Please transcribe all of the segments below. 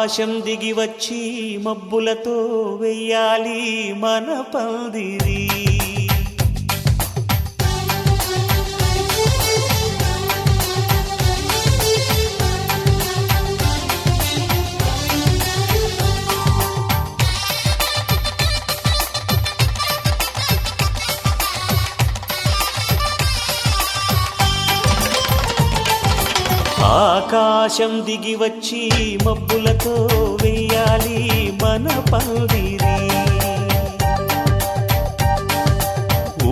ఆకాశం దిగి వచ్చి మబ్బులతో వెయ్యాలి మన పందిరి. ఆకాశం దిగి వచ్చి మబ్బులతో వెయ్యాలి మన పందిరి.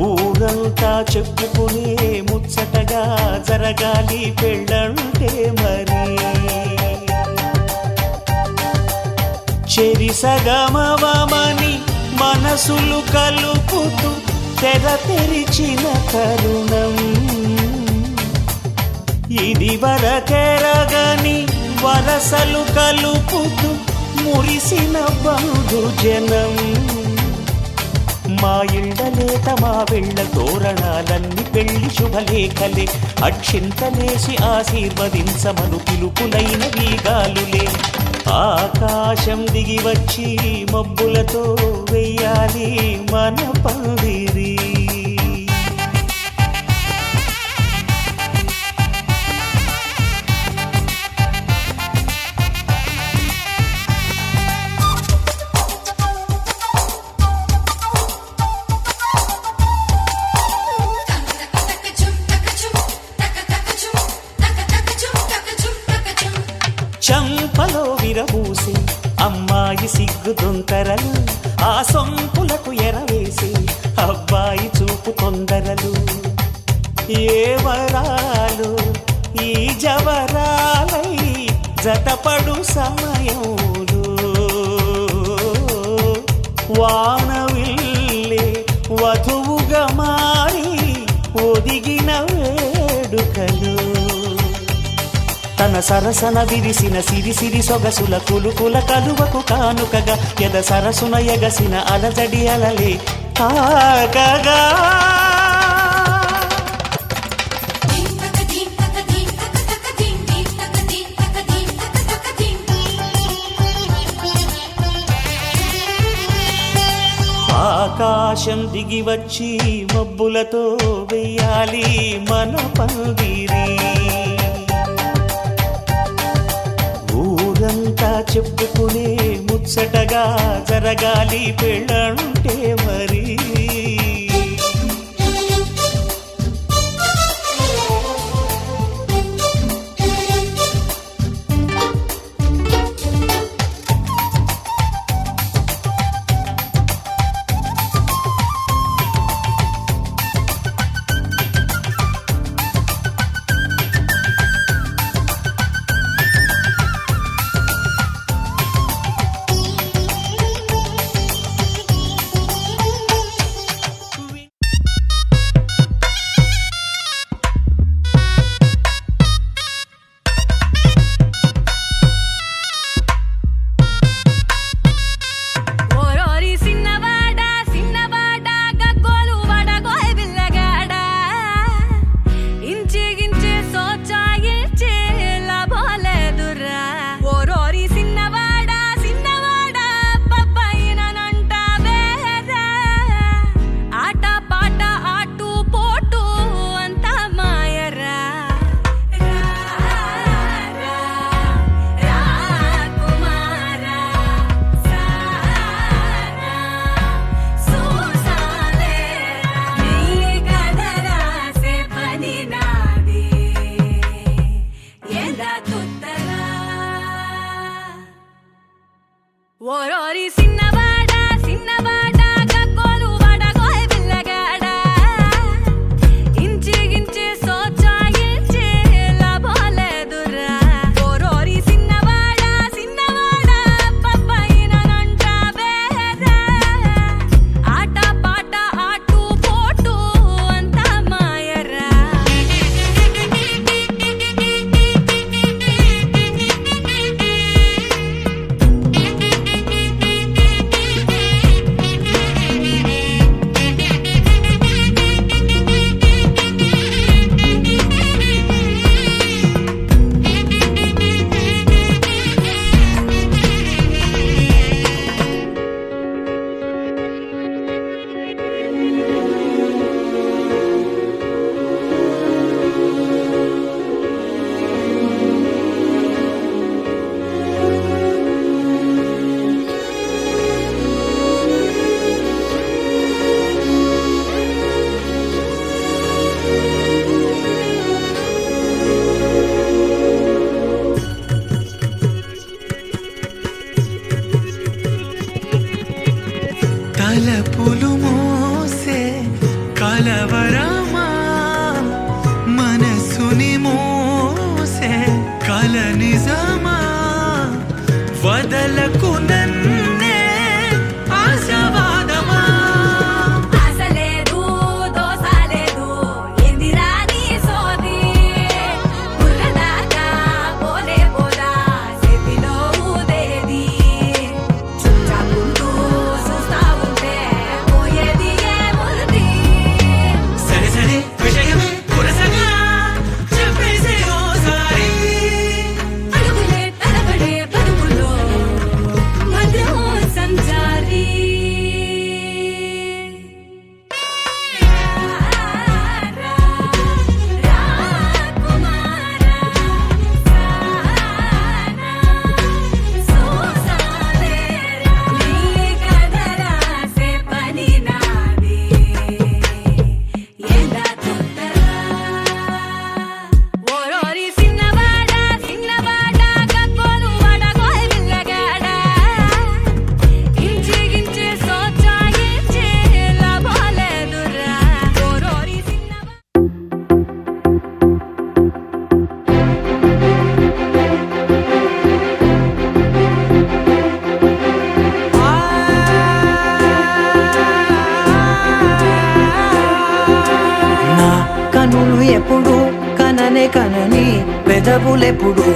ఊరంతా చెప్పుకునే ముచ్చటగా జరగాలి పెళ్ళంటే మరి. చెరిసగమవమని మనసులు కలుపుతూ తెర తెరిచిన తరుణం. ఇది వరకెరగని వరసలు కలుపుతూ మురిసిన బంధుజనం. మా ఇళ్ళలేత మా వెళ్ళ తోరణాలన్నీ పెళ్లి శుభలేఖలే. అక్షింతలేసి ఆశీర్వదించమను పిలుపులైన వీగాలులే. ఆకాశం దిగి వచ్చి మబ్బులతో వెయ్యాలి మన పందిరి. చంపలో విరబూసి అమ్మాయి సిగ్గు దొంతరలు. ఆ సొంపులకు ఎరవేసి అబ్బాయి చూపు తొందరలు. ఏ వరాలు ఈ జవరాలై జతపడు సమయంలో. వానవిల్లే వధువుగా మారి ఒదిగిన వేడుకలు. తన సరసన విరిసిన సిరిసిరి సొగసుల కులుకుల కలువకు కానుకగా ఎద సరసున ఎగసిన అలజడి అలలే తాకగా. ఆకాశం దిగి వచ్చి మబ్బులతో వెయ్యాలి మన పందిరి. ఊరంతా చెప్పుకునే ముచ్చటగా జరగాలి పెళ్ళంటే మరి. ఓరోరి సిన్నవాడా సిన్నవాడా గగ్గోలు వడగోయ్ బిల్లగాడా ఇంచి గించి సోచాయిల్చి లాభాలేదురా ఓరోరి సిన్నవాడా సిన్నవాడా పప్పైననంట వేరా ఆట పాట ఆటు పోటు అంతా మాయరా కల నిజమా వదలకు నన్నే ఆశవాదమా ఆశలేదు దోస లేదు ఎందిరా నీ సోది బుర్రదాకా పోలే పోదా చేతిలో ఊదేది చుట్టాకుంటూ చూస్తా ఉంటే పోయేది ఏముంది సరే సరే విషయమే కురసగా చెప్పేసే ఓసారి అడుగులే తడబడే బతుకులో భద్రం సంచారి ఓరోరి సిన్నవాడ సిన్నవాడ గగ్గోలు వడగోయ్ విల్లగాడ ఇంచి గించి సోచాయించి లాభాలేదురా ఓరోరి సిన్నవాడ నా కనులు ఎప్పుడు కననే కనని పెదవులెప్పుడు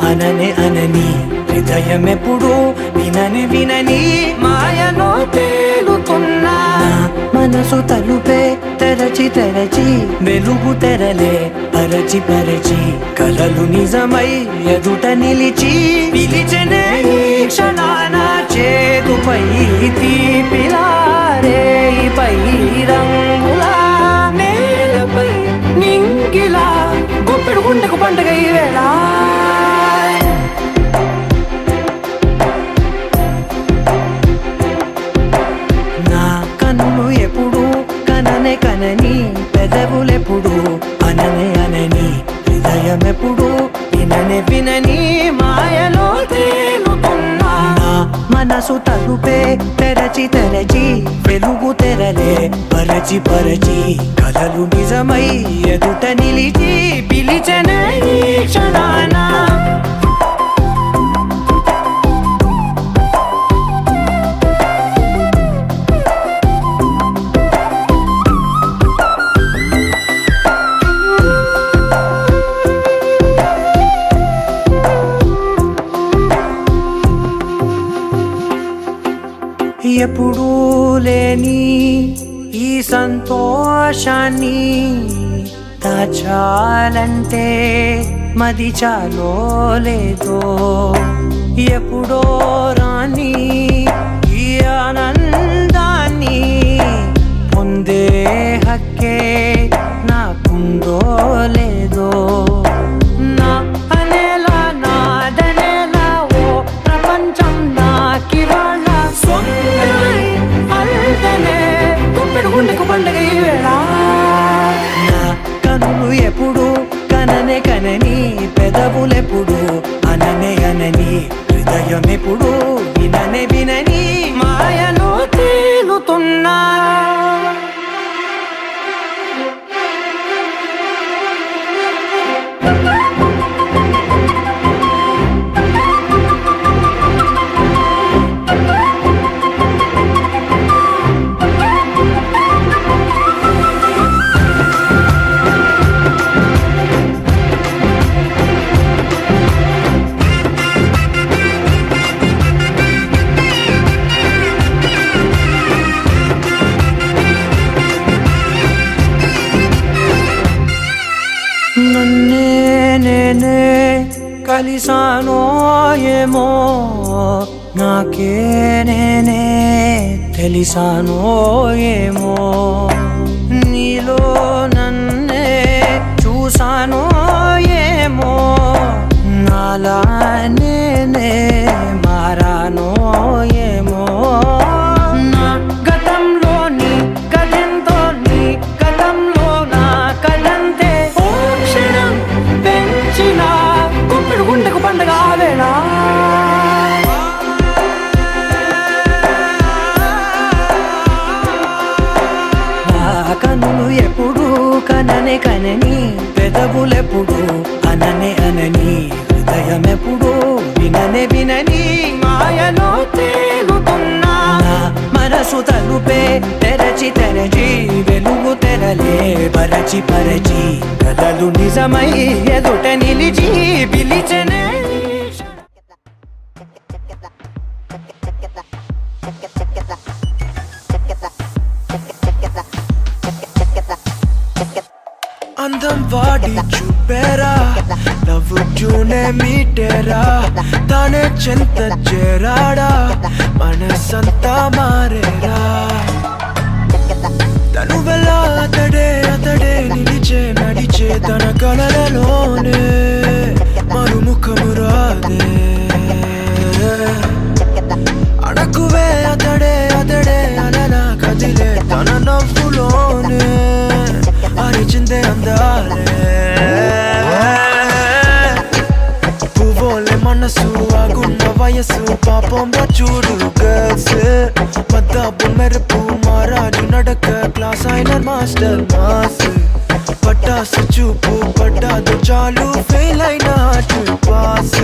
అననే అనని హృదయం ఎప్పుడు వినని వినని మాయలో తేలుతున్నా నా మనసు తలుపే తెరచి తెరచి వెలుగు తెరలే పరచి పరచి కలలు నిజమై ఎదుట నిలిచి పిలిచెనే ఈ క్షణాన చేదుపై తీపిలారే పై రంగులా నేలపై నింగిలా గుప్పెడు గుండెకు పండుగ ఈ వేళ నా కన్నులు ఎప్పుడు కననే కనని పెదవులెప్పుడు అననే అనని హృదయం ఎప్పుడు విననే వినని మాయలో తేలుతున్నా నా మనసు తలుపే తెరచి తెరచి వెలుగు తెరలే పరచి పరచి కలలు నిజమై ఎదుట నిలిచి పిలిచెనే ఈ క్షణాన ఎప్పుడూ లేని ఈ సంతోషాన్ని దాచాలంటే మది చాలో లేదో ఎప్పుడో రాని ఈ ఆనందాన్ని పొందే హక్కే నాకుందో లేదో నా అనేలా నాదనేలా ఓ ప్రపంచం నాకివాళ్ళ సొంతమై అల్దనే గుప్పెడు గుండెకు పండుగ ఈ వేళ నా కనులు ఎప్పుడు కననే కనని పెదవులెప్పుడు అననే అనని హృదయం ఎప్పుడు విననే వినని మాయలో తేలుతున్నా నన్నే నేనే కలిసానో ఏమో నాకే నేనే తెలిసానో ఏమో నీలో నన్నే చూసానో ఏమో నాలా నేనే మారానో ఏమో నా గతంలోని గతంతో నీ గతంలో నా కదంతే ఓ క్షణం పెంచిన గుప్పెడు గుండెకు పండుగ వేళ కనులు ఎప్పుడు కననే కనని పెదవులెప్పుడు అననే అనని హృదయం స్నేహమెప్పుడు విననే వినని మాయలో తేలుతున్నా నా మనసు తలుపే తెరచి తెరచి వెలుగు తెరలే పరచి పరచి కలలు నిజమై ఎదుట నిలిచి పిలిచెనే అందం వాడి చూపేరా నవ్వు జూనే మీటేరా తానే చెంత చేరాడా మనసంతా మారేరా తను వెళ్ళా అతడే నిలిచే నడిచే తన కలలలోనే మరుముఖము రాదే అడకువే అతడే అలలా కదిలే తన నవ్వులోనే అరిచిందే అందాలే పువ్వులే మనసు ఆగున్న వయసు పాపంగా చూడు గర్ల్స్ మద్దాపు మెరుపు మారాజు నడక క్లాస్ అయిన మాస్టర్ మాస్ పట్టాసు చూపు పడ్డాదు చాలు ఫెయిల్ అయిన పాస్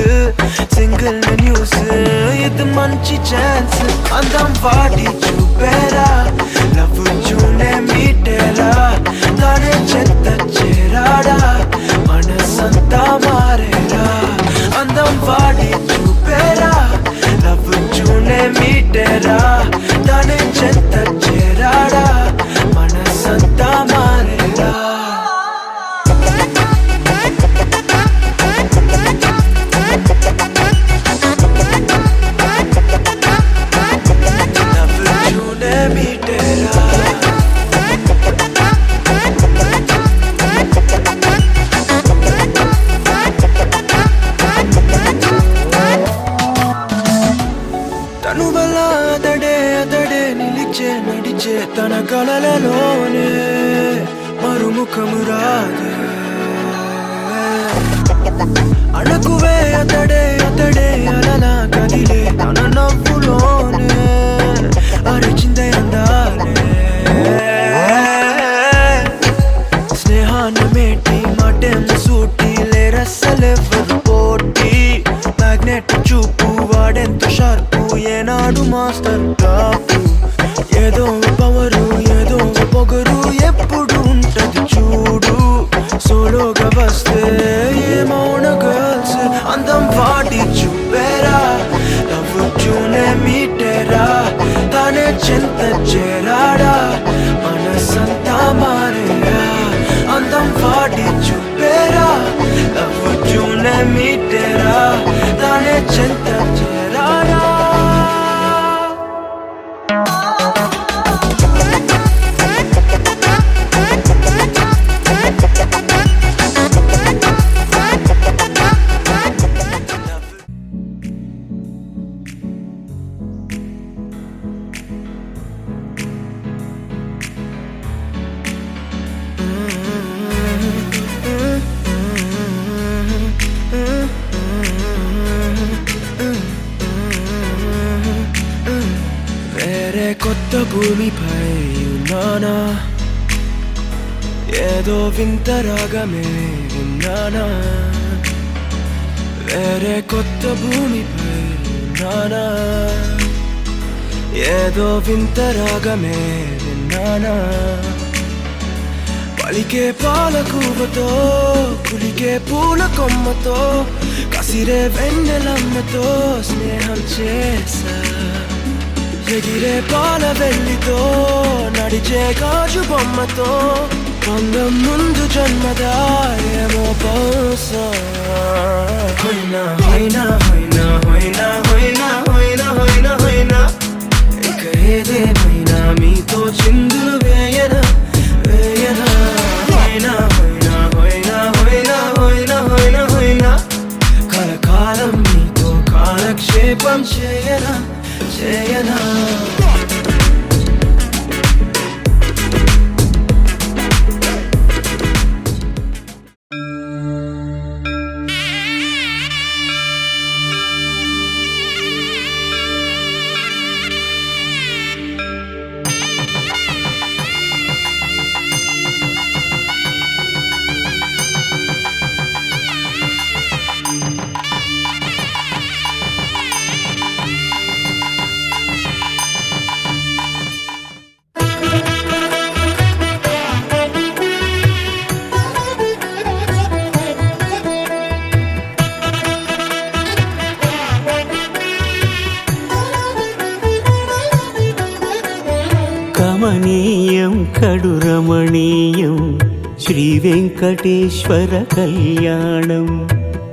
సింగిల్ న్యూస్ ఇది మంచి ఛాన్స్ అందం వాడి చూపేరా లవ్ జూనే మీటేరా తానే చెత్త చేరాడా మనసంతా మారేరా అందం వాడి చూపేరా లవ్ జూనే మీటేరా తానే చెత్త చేరాడా మనసంతా మారేరా నడిచే తన కలలలోనే మరుముఖము రాదే అడకువే అతడే అలలా కదిలే తన నవ్వులోనే అరిచిందే అందాలే స్నేహాన్ని మేటి మాటేమో సూటి లేరస్సలెవ్వరు పోటీ మ్యాగ్నెట్ చూపు వాడెంతో షార్పు ఏనాడు మాస్టర్ టాపు ఏదో పవరు ఏదో పొగరు ఎప్పుడు ఉంటది చూడు సోలోగా వస్తే ఏమౌన గర్ల్స్ అందం వాడి చూపేరా లవ్ జూనే మీటేరా తానే చెంత చేరాడా మనసంతా మారేరా అందం వాడి చూపేరా లవ్ జూనే మీటేరా తానే చెంత చేరాడా కొత్త భూమిపై ఉన్నానా ఏదో వింత రాగమే విన్నానా వేరే కొత్త భూమిపై ఉన్నానా ఏదో వింత రాగమే విన్నానా పలికే పాలకూవతో కులికే పూల కొమ్మతో కసిరే వెన్నెలమ్మతో స్నేహం చేసా ఎగిరే పాల వెల్లితో నడిచే గాజు బొమ్మతో అందం ముందు జన్మదా ఏమో బహుశా హోయినా హోయినా హోయినా హోయినా హోయినా హోయినా హోయినా హోయినా ఇక ఏదేమైనా మీతో చిందులు వేయనా వేయనా హోయినా హోయినా హోయినా హోయినా హోయినా హోయినా హోయినా కలకాలం మీతో కాలక్షేపం చేయనా చేయనా కమనీయం కడు రమణీయం శ్రీ వెంకటేశ్వర కళ్యాణం.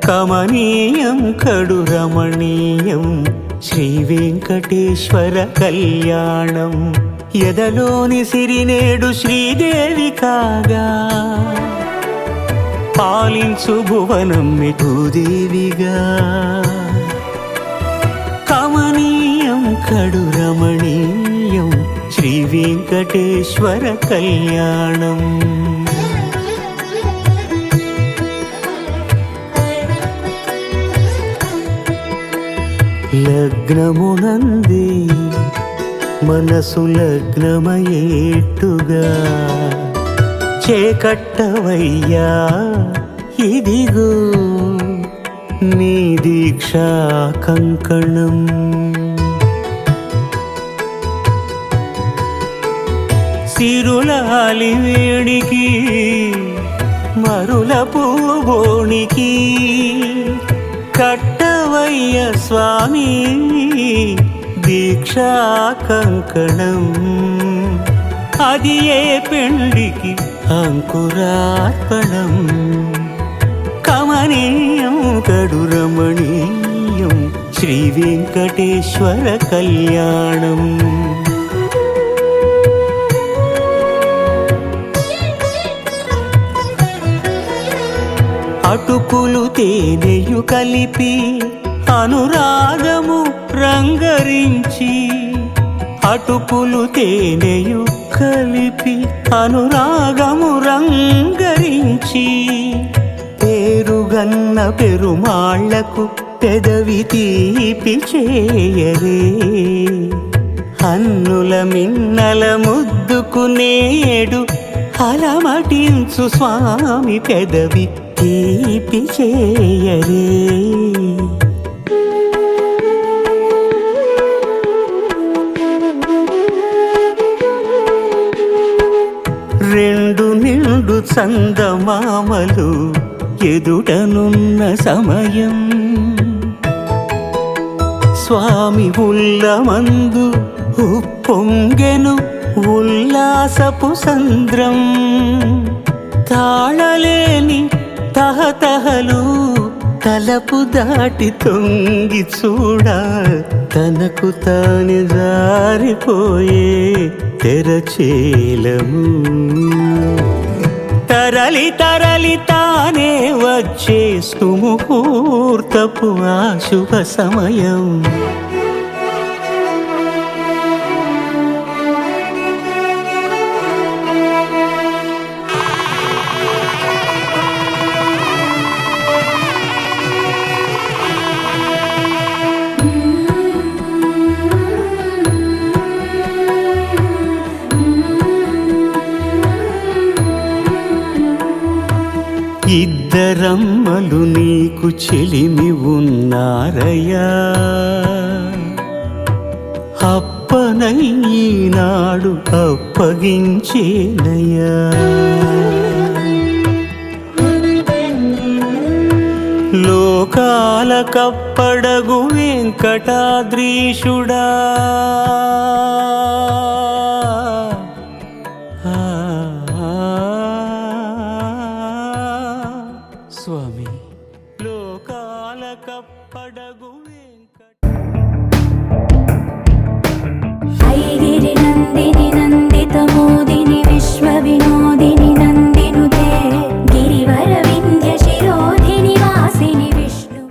కమనీయం కడు రమణీయం శ్రీ వెంకటేశ్వర కళ్యాణం. ఎదలోని సిరినేడు శ్రీదేవి కాగా పాలించు భువనం భూదేవిగా. కమనీయం కడు రమణీయం శ్రీ వెంకటేశ్వర కళ్యాణం. లగ్నమునందే మనసు లగ్నమయేట్టుగా చేకట్టవయ్యా ఇదిగో నీ దీక్షా కంకణం. సిరులాలి వేడికి మరుల పూబోనికి కట్టవయ్య స్వామి దీక్షా కంకణం. అది ఏ పెండికి అంకురార్పణం. కమనీయం కడు రమణీయం శ్రీ వెంకటేశ్వర కళ్యాణం. అటుకులు తేనెయు కలిపి అనురాగము రంగరించి. అటుకులు తేనెయు కలిపి అనురాగము రంగరించి. పేరుగన్న పెరుమాళ్లకు పెదవి తీపి చేయరే. అన్నుల మిన్నల ముద్దుకు నేడు అలమటించు స్వామి పెదవి తీపి చేయరే. రెండు నిండు చందమామలు ఎదుటనున్న సమయం. స్వామి ఉల్లమందు ఉప్పొంగెను ఉల్లాసపు సంద్రం. తాళలేని తహతహలు తలపు దాటి తొంగి చూడ తనకు తాను జారిపోయే తెరచేలము. తరలి తరలి తానే వచ్చే సుముహూర్తపు ఆ శుభ సమయం. ఇద్దరమ్మలు నీకు చెలిమి ఉన్నారయ్యా. అప్పనయ్యనాడు అప్పగించేనయ్యా. లోకాల కప్పడగు వెంకటాద్రీషుడా. స్వామి లోకాల కప్పడగు ఐగిరి నందిని నందిత మోదిని విశ్వ వినోదిని నందినుతే గిరివర వింధ్య శిరోధిని వాసిని విష్ణు.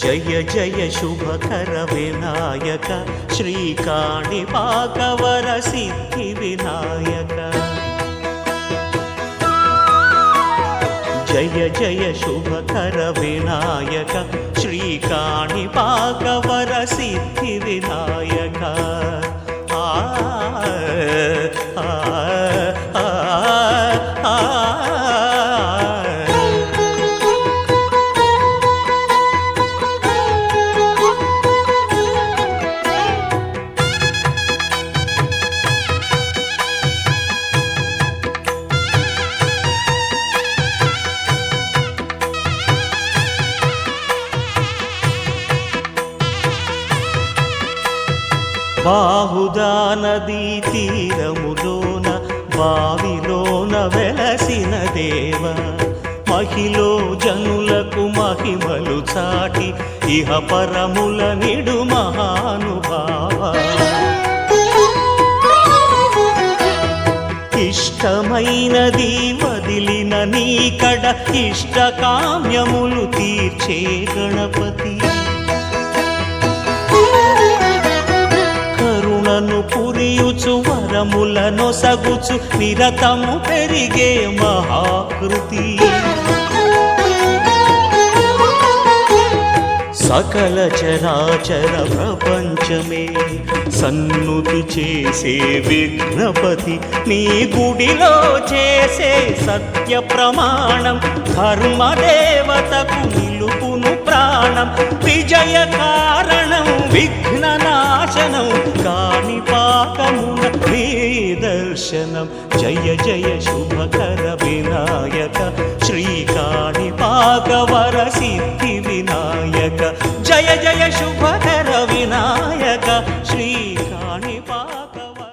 జయ జయ శుభకర వినాయక శ్రీకాణిపాకవర సిద్ధి వినాయక. జయ జయ శుభకర వినాయక శ్రీకాణిపాకవర సిద్ధి వినాయక. ఆ ఆ ఆ ఆ బాహుదా నదీ తీరములోన బావిలోన వెలసిన దేవ మహిలో జనులకు మహిమలు చాటి ఇహ పరముల నిడు మహానుభావ ఇష్టమైనది వదిలిన నీకడ ఇష్ట కామ్యములు తీర్చే గణపతి కరుణను పురియుచు వరములను సగుచు నిరతము పెరిగే మహాకృతి సకల చరాచర ప్రపంచమే సన్నుతి చేసే విఘ్నపతి నీ గుడిలో చేసే సత్య ప్రమాణం ధర్మదేవతకు నిలుపును ప్రాణం విజయ కారణం విఘ్న నాశనం కాణిపాకమున నీ దర్శనం జయ జయ శుభకర వినాయక శ్రీ కాణిపాక వర సిద్ధి వినాయక జయ జయ శుభకర వినాయక శ్రీ కాణిపాక వర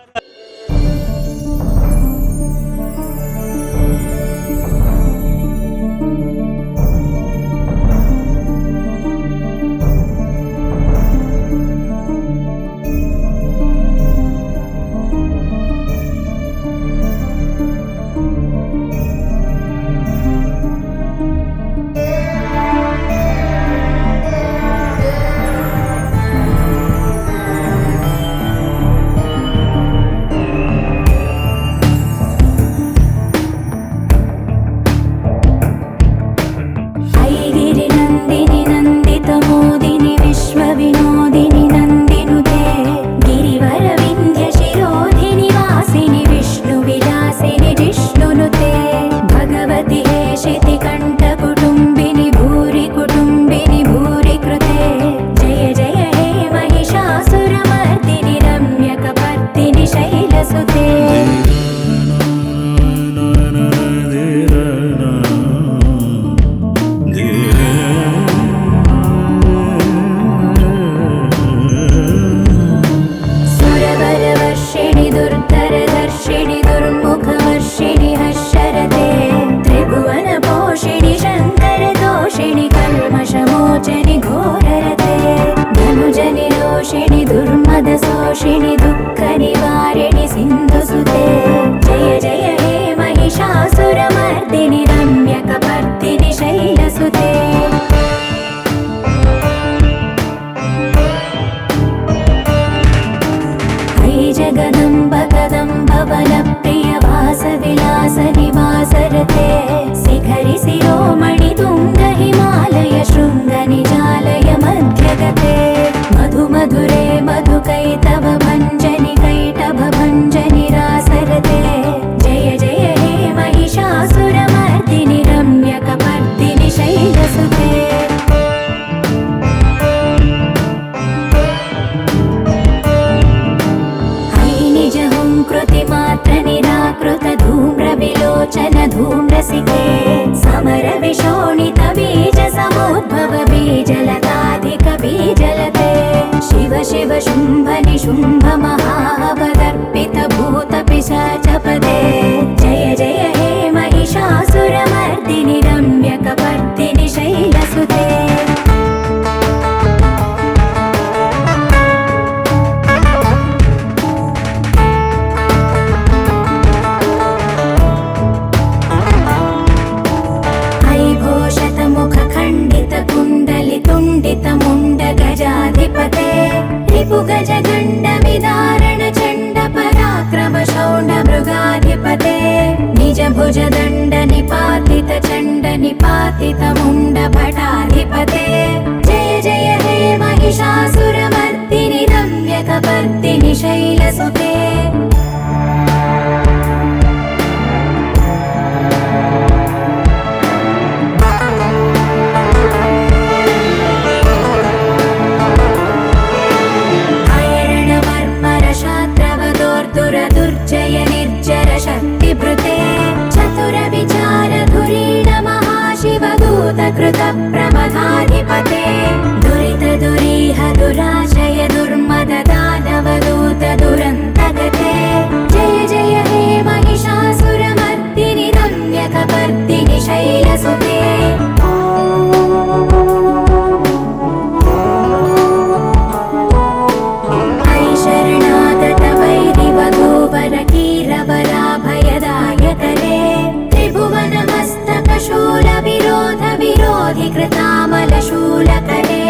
शोषिणि दुःख निवारिणि सिन्धुसुते जय जय हे महिषासुरमर्दिनि रम्यकपर्दिनि शैलसुते हे जगदम्ब कदम्ब वनप्रिय वासविलास निवासरते शिखरि शिरोमणि तुङ्ग हिमालय शृङ्ग निजालय मध्यगते मधु मधुरे मधुकैटभ भञ्जनि कैटभ भञ्जनि रासरते जय जय हे महिषासुरमर्दिनि रम्यकपर्दिनि शैलसुते कृतिमात्र निराकृत धूम्र विलोचन धूम्रसिके समर विशोणित बीज समुद्भव बीजलताधिक बीजलते शिव शिव शुम्भ निशुम्भ महावदर्पित भूत पिशाचपदे जय जय हे महिषासुरमर्दिनि रम्यकपर्दिनि शैलसुते मुण्ड गजाधिपते रिपु गज गण्ड विदारण चण्ड पराक्रम शौण्ड मृगाधिपते निज भुज दण्ड निपातित चण्ड निपातित मुण्ड भटाधिपते जय जय हे महिषासुरमर्दिनि रम्यकपर्दिनि शैलसुते दुर्जय निर्जर शक्तिभृते चतुर विचार धुरीण महाशिव दूत कृत प्रमथाधिपते दुरित दुरीह दुराशय दुर्मद दानव दूत शूल विरोध विरोधि कृतामलशूलकरे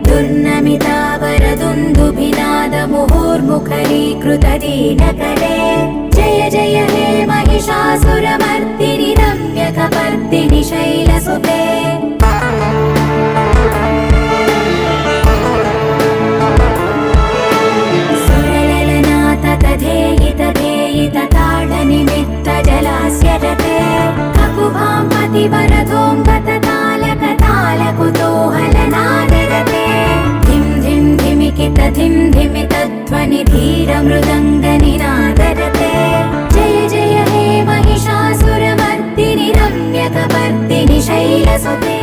दुर्नमितावरदुन्दुभिनाद मुहुर्मुखरीकृतदीनकरे जय जय हे महिषासुरमर्दिनि रम्यकपर्दिनि शैलसुते ताडनिमित्तजलास्यरते ककुभां पतिवरदोऽम्बततालकतालकुतूहलनादरते धिं धिं धिमिकित धिं धिमितध्वनि धीरमृदङ्गनिनादरते जय जय हे महिषासुरमर्दिनि रम्यकपर्दिनि शैलसुते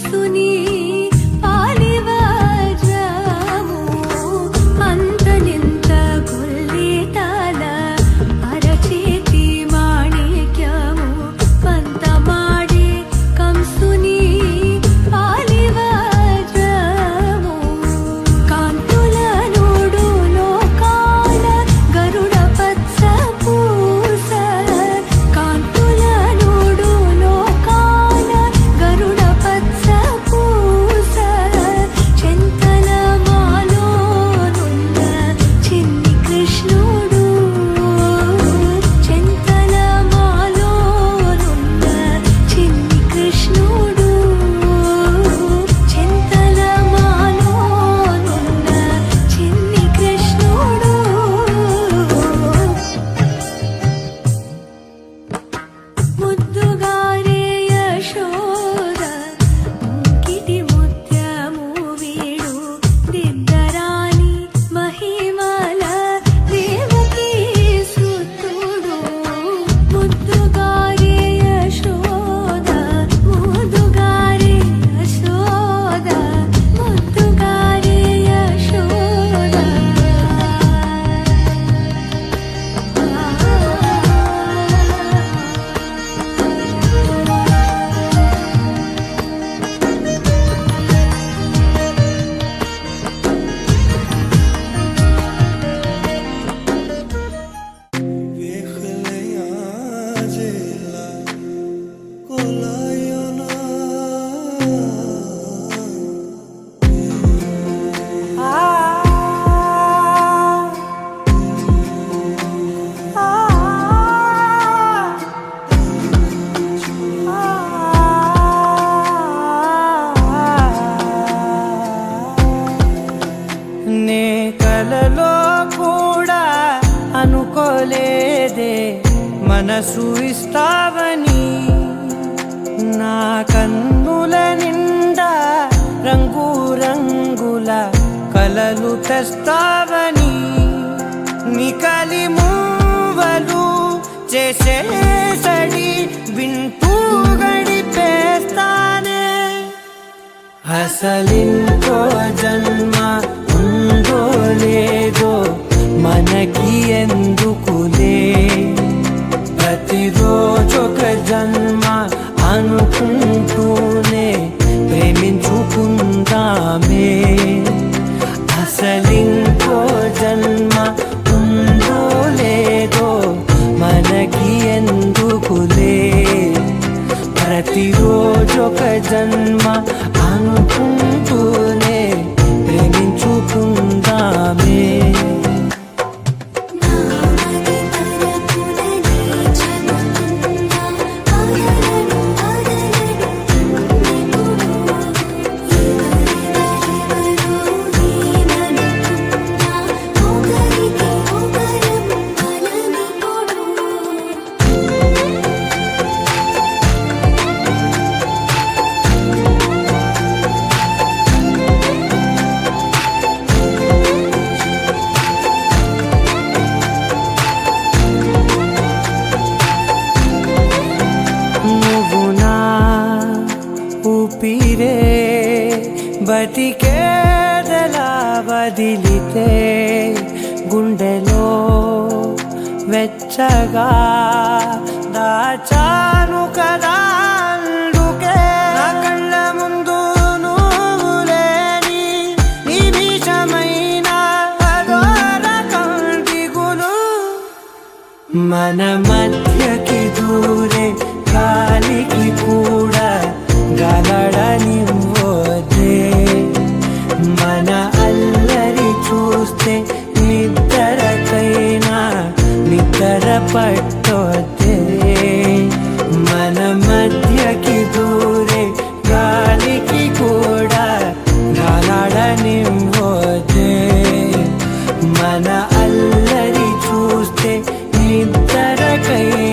కంసుని పాలివజ్రము అంతనింత గుల్లితల అరచేతి మాణిక్యము పంతమాడే కంసుని పాలివజ్రము కాంతుల నోడు లోకాల గరుడ పచ్చ పూస కాంతుల నోడు లోకాల గరుడ పచ్చ పూస చింతల మాలోనున్న చిన్ని కృష్ణుడు చింతల మాలోనున్న చిన్ని కృష్ణుడు చింతల మాలోనున్న చిన్ని కృష్ణుడు ముద్దుగారే యశోద ముంకిటి ముత్యము వీడు దిద్దరాని మహిమల దేవకీ సుతుడు ముద్దుగారే యశోద ముద్దుగారే యశోద ముద్దుగారే యశోద నే కలలో కూడా అనుకోలేదే మనసు ఇస్తావని నా కన్నుల నిండా రంగు రంగుల కలలు తెస్తావని నికలి మూవలు చేసేసడి వింటూ గడిపేస్తానే అసలింకో జన్మ ఉందో లేదో మనకి ఎందుకులే ప్రతిరోజొక జన్మ అనుకుంటూనే ప్రేమించుకుందామే అసలింకో జన్మ ఉందో లేదో మనకి ఎందుకులే ప్రతిరోజొక జన్మ అనుకుంటూనే ప్రేమించుకుందామే నామది తరపునని చెబుతున్నా ఆగలను ఎవరెవరెవరు నేననుకున్నా ఒకరికి ఒకరం బలమిప్పుడు నువ్వు నా ఊపిరే బతికేదలా వదిలితే గుండెలో వెచ్చగా దాచాను కదా అందుకే నా కళ్ళ ముందు నువ్వు లేని నిమిషమైన అదోర కంటిగులు మన మధ్యకి దూరే గాలికి కూడా గలడనివ్వదే మన అల్లరి చూస్తే నిద్రకైనా నిద్ర పట్టొద్దే మన మధ్యకి దూరే గాలికి కూడా గలడనివ్వదే మన అల్లరి చూస్తే నిద్రకైనా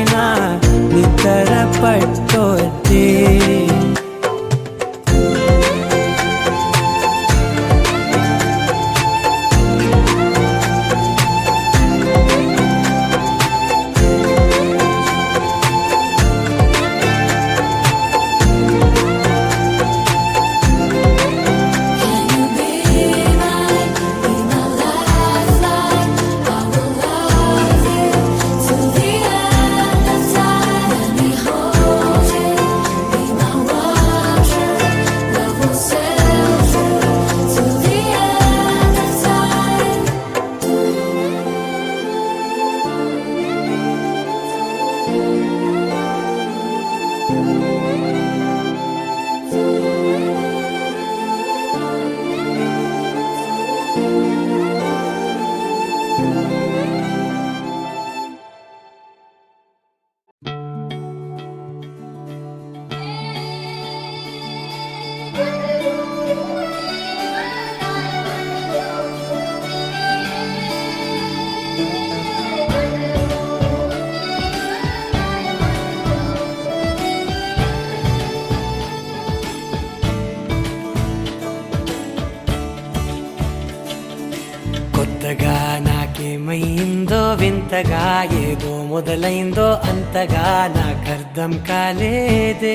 కొత్తగా నాకేమైందో వింతగా ఏదో మొదలైందో అంతగా నాకర్థం కాలేదే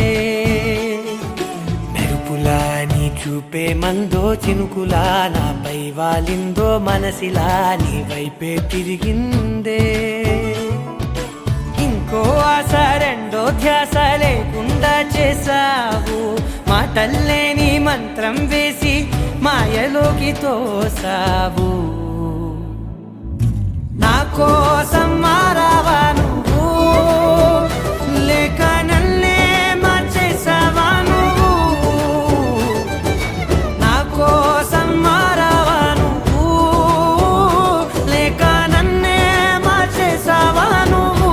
మెరుపులా నీ చూపే మందో చినుకులా నాపై వాలిందో మనసిలా నీ వైపే తిరిగిందే ఇంకో ఆశ రెండో ధ్యాస లేకుండా చేసావు మాటల్లే నీ మంత్రం వేసి మాయలోకి తోసావు నా కోసం మారావా నువ్వు లేక నన్నే మార్చేసావా నువ్వు నా కోసం మారావా నువ్వు లేక నన్నే మార్చేసావా నువ్వు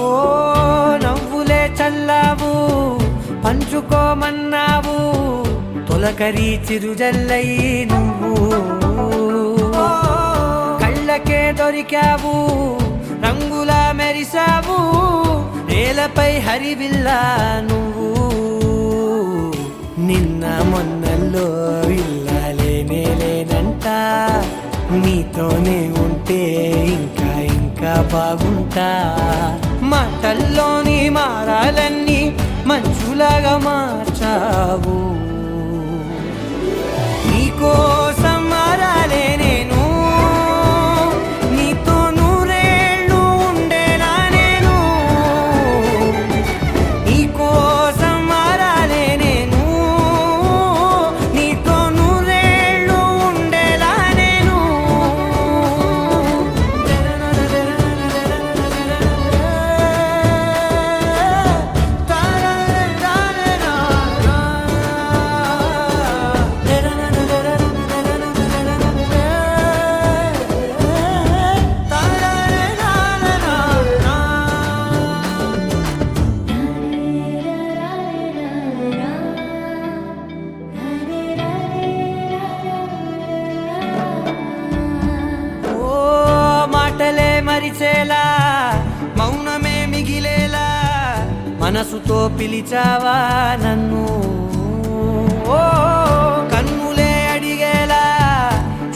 ఓ నవ్వులే చల్లావు పంచుకోమన్నావు తొలకరి చిరుజల్లై నువ్వు కళ్ళకే దొరికావు రంగులా మెరిసావు నేలపై హరివిల్లా నువ్వు నిన్న మొన్నల్లో ఇల్లాలేనే లేనంట నీతోనే ఉంటే ఇంకా ఇంకా బాగుంటా మాటల్లోని మారాలన్నీ మంచులాగా మార్చావు నీకోసం మారాలే నేను నీతో నూరేళ్ళు ఉండేలా నేను నీకోసం మారాలే నేను నీతో నూరేళ్ళు ఉండేలా నేను ఓ మాటలే మరిచేలా మౌనమే మిగిలేలా మనసుతో పిలిచావా నన్ను ఓ కన్నులే అడిగేలా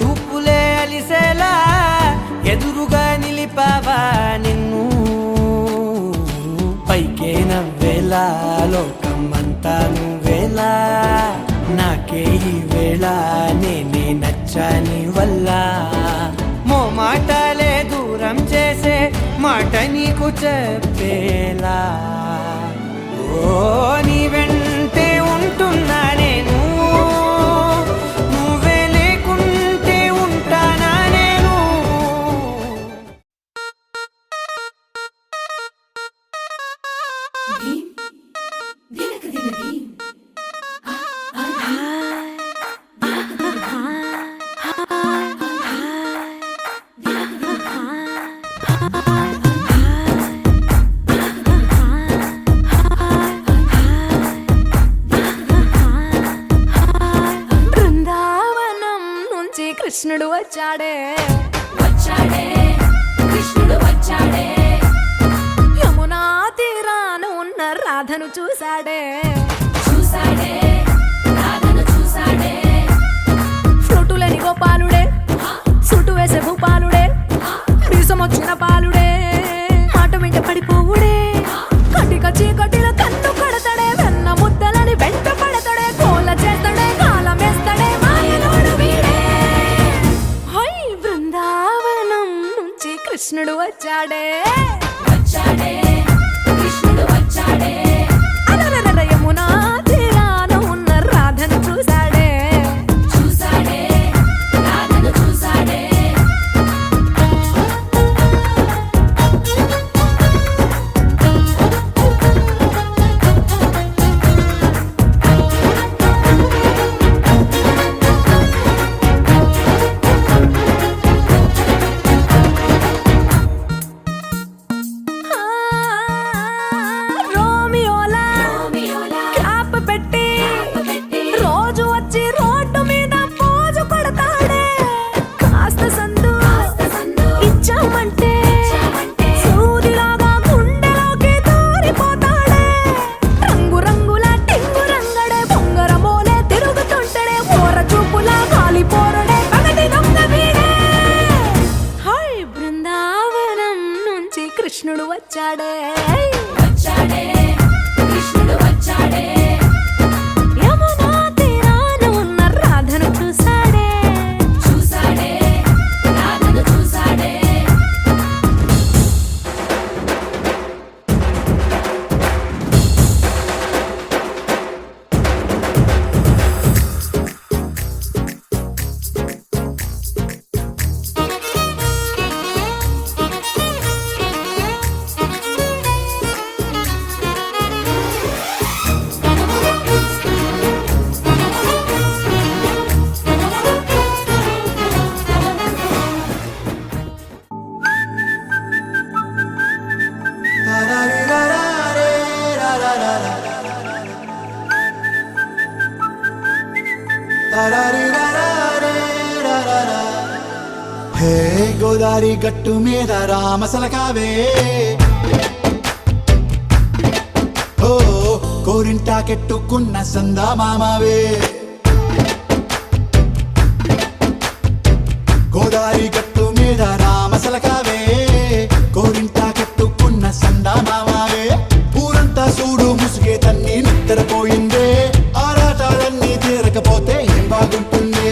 చూపులే అలిసేలా ఎదురుగా నిలిపావా నిన్ను పైకే నవ్వేలా లోకమంతా నువ్వేలా నాకే ఈ వేళ నేనే నచ్చాని వల్ల మాటలే దూరం చేసే మాట నీకు చెప్పేలా ఓ నీ వెంటే ఉంటున్నా నేను నువ్వే లేకుంటే ఉంటానా నేను బృందావనం నుంచి కృష్ణుడు వచ్చాడే వచ్చాడే కృష్ణుడు వచ్చాడే యమునా తీరాన ఉన్న రాధను చూశాడే చూసాడే రాధను చూసాడే ఫ్రూటులని గోపాలుడే సుటు వేసే భూపాలుడే వీసం వచ్చిన పాలుడే మాట వెంట పడిపోవుడే కటిక చీకటిల కన్ను కడతాడే వెన్న ముద్దలని వెంట పడతాడే కోల చేస్తాడే కాలం వేస్తాడే మాయలోడు వీడే హై బృందావనం నుంచి కృష్ణుడు వచ్చాడే వచ్చాడే కృష్ణుడు వచ్చాడే అలరల యమునా తీరాన ఉన్న రాధను చూశాడే చూసాడే రాధను చూసాడే హే గోదారి గట్టు మీద రామసలకావే ఓ కోరింటాకెట్టుకున్న సందా మామావే గోదారి గట్టు మీద రామసలకావే కోరింటాకెట్టుకున్న సందా మామావే ఊరంతా చూడు ముసుగే తన్ని నిద్రపోయిందే ఆరాటాలన్నీ తీరకపోతే ఏం బాగుంటుంది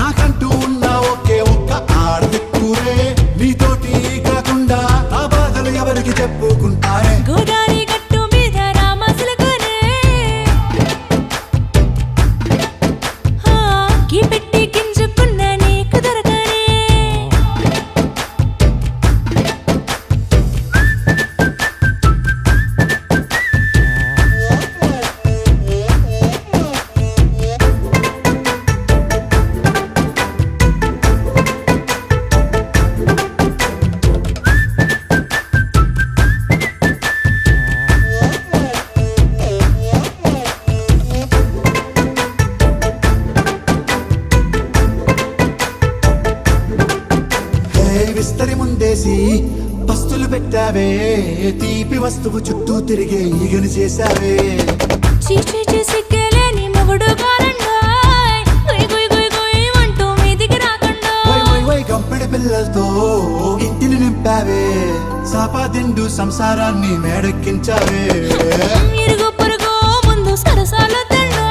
నాకంటూ ఉన్న ఒకే ఒక్క ఆడదిక్కురే నీతోటి కాకుండా నా బాధలు ఎవరికి చెప్పుకుంటారే గోదారి గట్టు మీద రామసులకనే గీ పెట్టి గింజుకున్న నీకు దొరకనే విస్తరి ముందేసి పస్తులు పెట్టావే తీపి వస్తువు చుట్టూ తిరిగే ఈగను చేశావే చీచీ సిగ్గలేని మొగుడు కారండాయ్ గుయ్ గుయ్ గుయ్ గుయ్ అంటూ మీదికి రాకుండా వై గంపెడి పిల్లలతో ఇంటిని నింపావే సాపాదిండు సంసారాన్ని మేడెక్కించావే ఇరుగు పొరుగు ముందు సరసాల తండా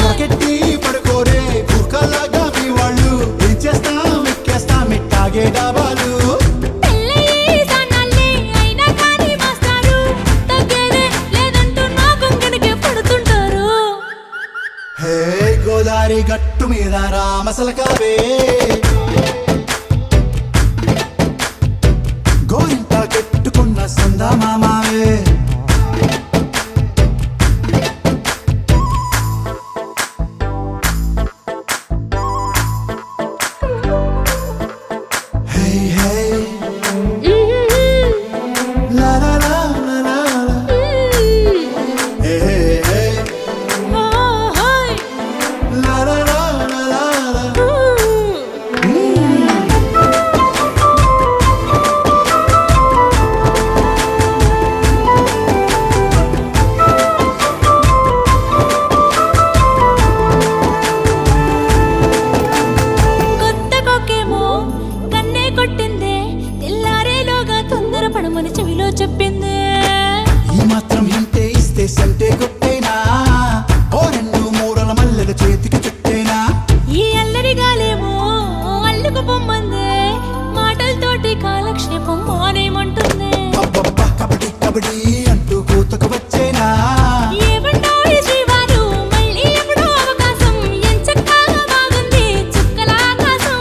రాకెట్టి పడుకోరే కుక్కలాగా మీ వాళ్ళు ఏం చేస్తాం ఎక్కేస్తాం ఇట్టాగే డాబాలు పెళ్ళయి సన్నాల్ని అయినా కానీ మాస్తారు తగ్గేదే లేదంటూ నా కొంగనికే పడుతుంటారు హే గోదారి గట్టు మీద రామసలకావే గోరింట కెట్టుకున్న సందా మామావే Hey, hey, la la la la la la. Hey, hey, hey, la la la la la la. కొత్త కొక్కేమో కన్నే కొట్టిందే తెల్లారేలోగా తొందర పడమని చెవిలో చెప్పిందే ఈ మాత్రం హింటే ఇస్తే సంటే కొట్టేనా ఓ రెండు మూరల మల్లెల చేతికి చుట్టేనా ఈ అల్లరి గాలేమో అల్లుకు పొమ్మందే మాటలతోటి కాలక్షేపం మానేమంటుందే అబ్బబ్బా కబడ్డీ కబడ్డీ అంటూ కూతకు వచ్చేనా ఏమంటాయి శ్రీవారు మళ్ళీ ఎప్పుడో అవకాశం ఎంచక్కా బాగుంది చుక్కల ఆకాశం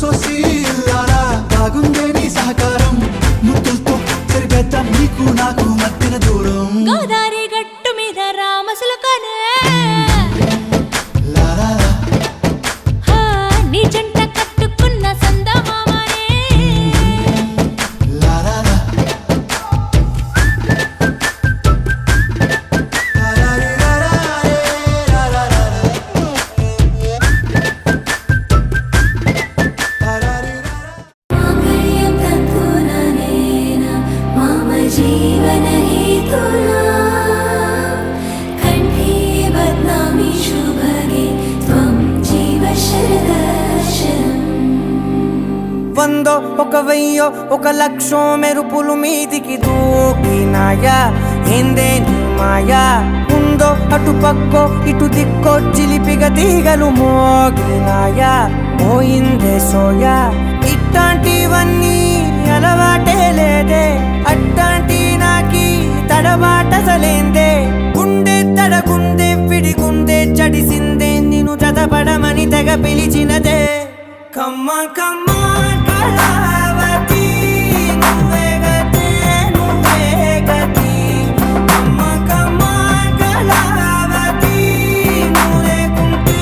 సోసి లారా బాగుందే నీ సహకారం ముద్దులతో సరిపెద్దాం నీకు నాకు మధ్యన దూరం గోదారి గట్టు మీద రామసులకనే లా లా లా. నీ జంట కట్టుకున్న సందమామనే La la la. La la la la la la la la. La la la la. మాంగళ్యం తంతుననేన మమ జీవన హేతునా కంఠే బధ్నామి శుభగే త్వం జీవ శరదర్శనం వందో ఒక వెయ్యో ఒక లక్షో మెరుపులు మీదికి దూకినాయా ఏందే నీ మాయా ఉందో అటు పక్కో ఇటు దిక్కో చిలిపిగ తీగలు మోగినాయా పోయిందే సోయా ఇట్లాంటివన్నీ అలవాటే లేదే అట్లాంటి నాకి తడబాటసలేందే గుండె తడగుందే విడిగుందే చడిసిందే నిన్ను చదపడమని తెగ పిలిచినదే కమ్మ కమ్మ కళావతి నువ్వే గతే నువ్వే గతి కమ్మ కమ్మ కళావతి నువ్వు లేకుంటే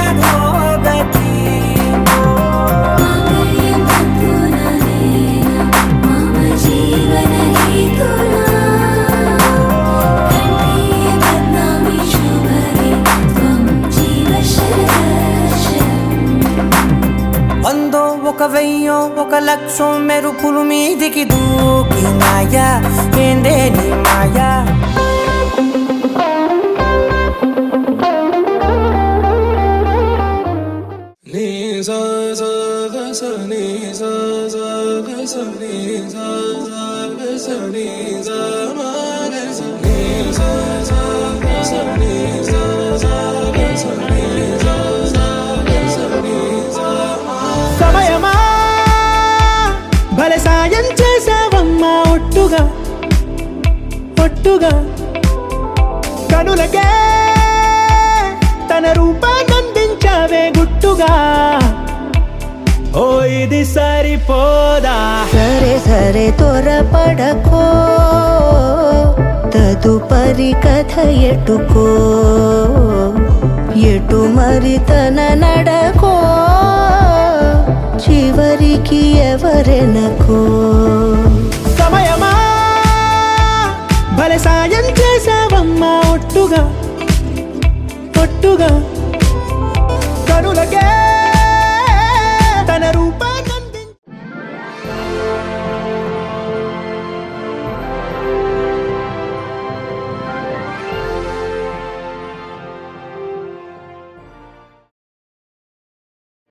అధోగతి మాంగళ్యం తంతుననేన మమ జీవన హేతునా కంఠే బధ్నామి శుభగే త్వం జీవ శరదర్శనం లక్షం మెరుపులు మీదికి దూకినాయా ఏందే నీ మాయా సమయమా భలే సాయం చేసావమ్మా ఒట్టుగా ఒట్టుగా కనులకే తన రూపాన్నందించావే గుట్టుగా ఓ ఇది సరిపోదా సరే సరే త్వరపడకో తదుపరి కథ ఎటుకో ఎటు మరి తన నడకో చివరికి ఎవరెనకో సమయమా భలే సాయం చేసావమ్మా ఒట్టుగా ఒట్టుగా